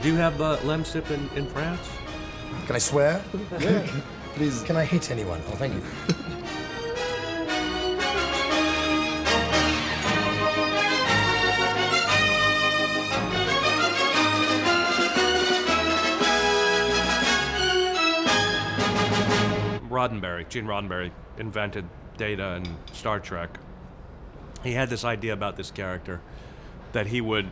Do you have lemsip in France? Can I swear? Yeah, please. Can I hit anyone? Oh, thank you. Gene Roddenberry invented Data in Star Trek. He had this idea about this character that he would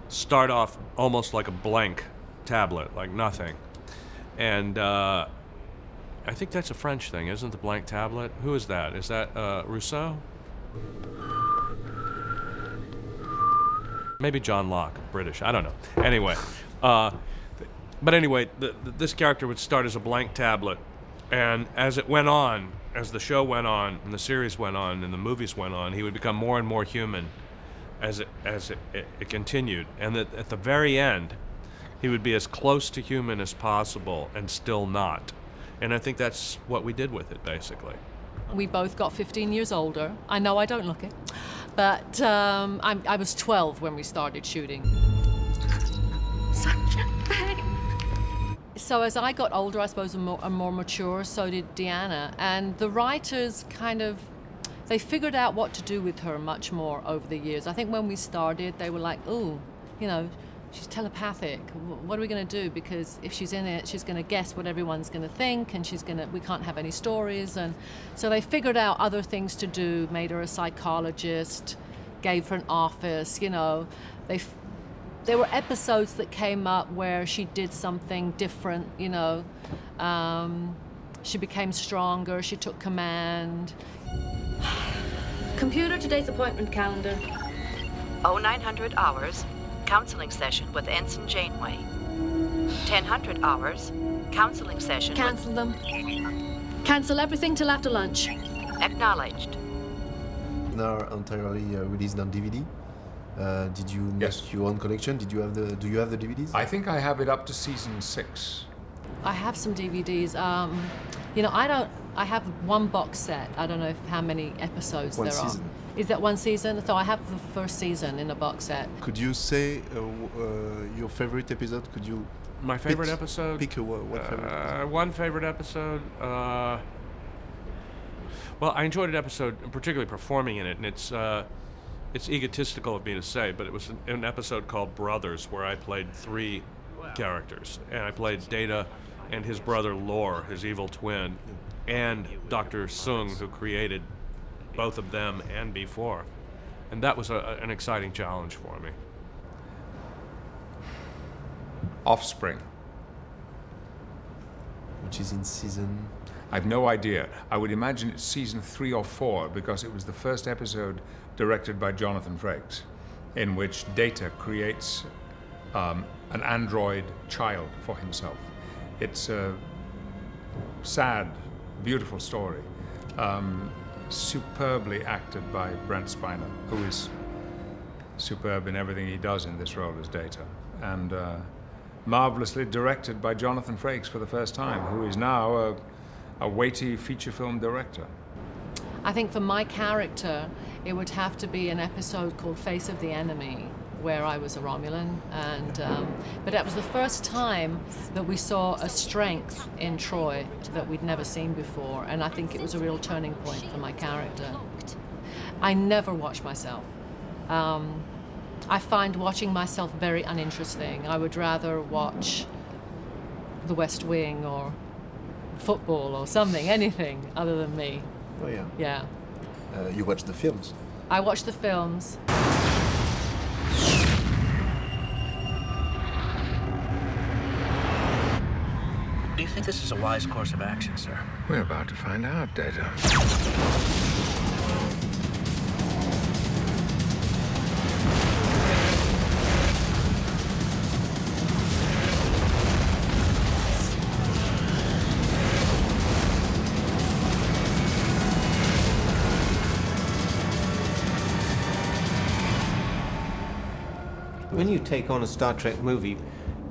start off almost like a blank tablet, like nothing. And I think that's a French thing, isn't it, the blank tablet? Who is that? Is that Rousseau? Maybe John Locke, British, I don't know. Anyway, but anyway, this character would start as a blank tablet. And as it went on, as the show went on, and the series went on, and the movies went on, he would become more and more human as it continued. And that at the very end, he would be as close to human as possible and still not. And I think that's what we did with it, basically. We both got 15 years older. I know I don't look it, but I was 12 when we started shooting. Such a pain. So as I got older, I suppose, and more mature, so did Deanna. And the writers kind of, they figured out what to do with her much more over the years. I think when we started, they were like, oh, you know, she's telepathic. What are we going to do? Because if she's in it, she's going to guess what everyone's going to think, and we can't have any stories. And so they figured out other things to do, made her a psychologist, gave her an office, you know. There were episodes that came up where she did something different, you know. She became stronger, she took command. Computer, today's appointment calendar. 0900 hours, counseling session with Ensign Janeway. 1000 hours, counseling session. Cancel them. Cancel everything till after lunch. Acknowledged. Now entirely released on DVD. Did you make your own collection? Do you have the DVDs? I think I have it up to season 6. I have some DVDs. You know, I have one box set. I don't know how many episodes there are. Is that one season? So I have the first season in a box set. Could you say your favorite episode? Could you? My favorite episode? Pick what favorite? One favorite episode. Well, I enjoyed an episode, particularly performing in it, and it's egotistical of me to say, but it was an episode called Brothers, where I played 3 characters. And I played Data and his brother Lore, his evil twin, and Dr. Sung, who created both of them and before. And that was an exciting challenge for me. Offspring. Which is in season? I've no idea. I would imagine it's season 3 or 4, because it was the first episode directed by Jonathan Frakes, in which Data creates an android child for himself. It's a sad, beautiful story, superbly acted by Brent Spiner, who is superb in everything he does in this role as Data, and marvelously directed by Jonathan Frakes for the first time, who is now a weighty feature film director. I think for my character, it would have to be an episode called Face of the Enemy, where I was a Romulan, and but that was the first time that we saw a strength in Troy that we'd never seen before, and I think it was a real turning point for my character. I never watch myself. I find watching myself very uninteresting. I would rather watch The West Wing or football or something, anything other than me. Oh yeah. Yeah. You watch the films? I watch the films. Do you think this is a wise course of action, sir? We're about to find out, Data. When you take on a Star Trek movie,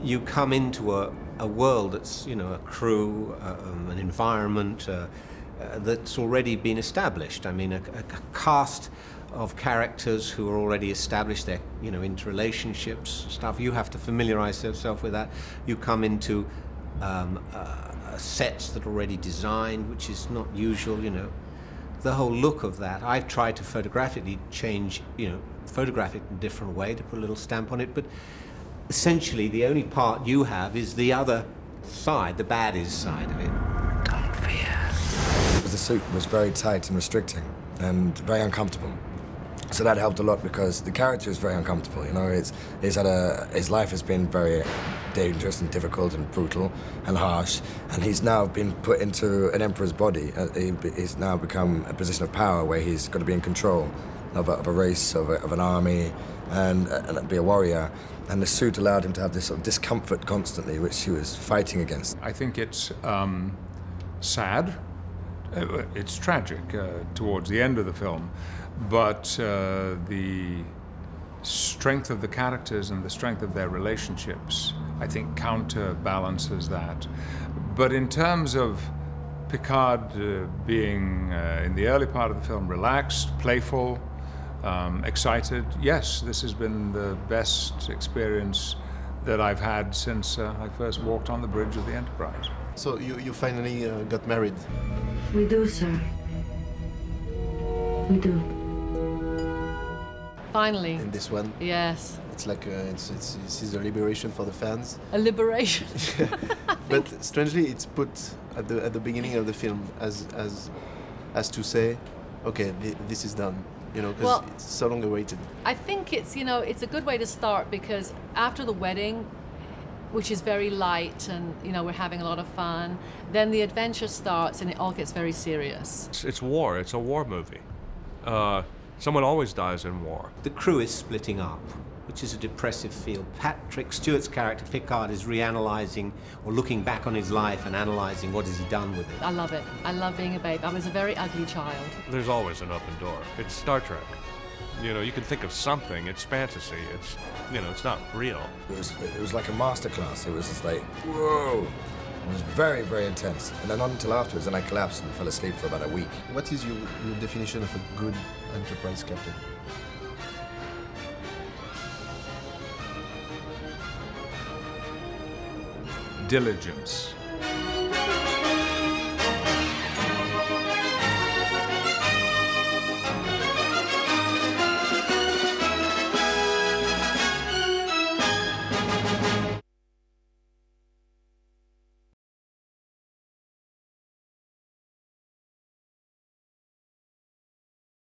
you come into a world that's, you know, a crew, an environment that's already been established. I mean, a cast of characters who are already established, their, you know, interrelationships, stuff. You have to familiarize yourself with that. You come into sets that are already designed, which is not usual, you know. The whole look of that, I've tried to photographically change, you know, photograph it in a different way to put a little stamp on it, but essentially the only part you have is the other side, the baddies side of it. Don't fear. The suit was very tight and restricting and very uncomfortable. So that helped a lot because the character is very uncomfortable. You know, his life has been very dangerous and difficult and brutal and harsh, and he's now been put into an emperor's body. He's now become a position of power where he's got to be in control of a race, of an army, and be a warrior. And the suit allowed him to have this sort of discomfort constantly, which he was fighting against. I think it's sad. It's tragic towards the end of the film, but the strength of the characters and the strength of their relationships, I think, counterbalances that. But in terms of Picard being, in the early part of the film, relaxed, playful, excited, yes, this has been the best experience that I've had since I first walked on the bridge of the Enterprise. So you finally got married? We do, sir. We do. Finally. In this one? Yes. It's like this is a liberation for the fans. A liberation. But strangely, it's put at the beginning of the film as to say, okay, this is done. You know, because it's so long awaited. I think it's, you know, it's a good way to start because after the wedding, which is very light and, you know, we're having a lot of fun, then the adventure starts and it all gets very serious. It's war. It's a war movie. Someone always dies in war. The crew is splitting up, which is a depressive feel. Patrick Stewart's character, Picard, is reanalyzing or looking back on his life and analyzing what has he done with it. I love it. I love being a babe. I was a very ugly child. There's always an open door. It's Star Trek. You know, you can think of something. It's fantasy. It's, you know, it's not real. It was like a masterclass. It was just like, whoa. It was very, very intense. And then not until afterwards, then I collapsed and fell asleep for about a week. What is your definition of a good Enterprise captain? Diligence.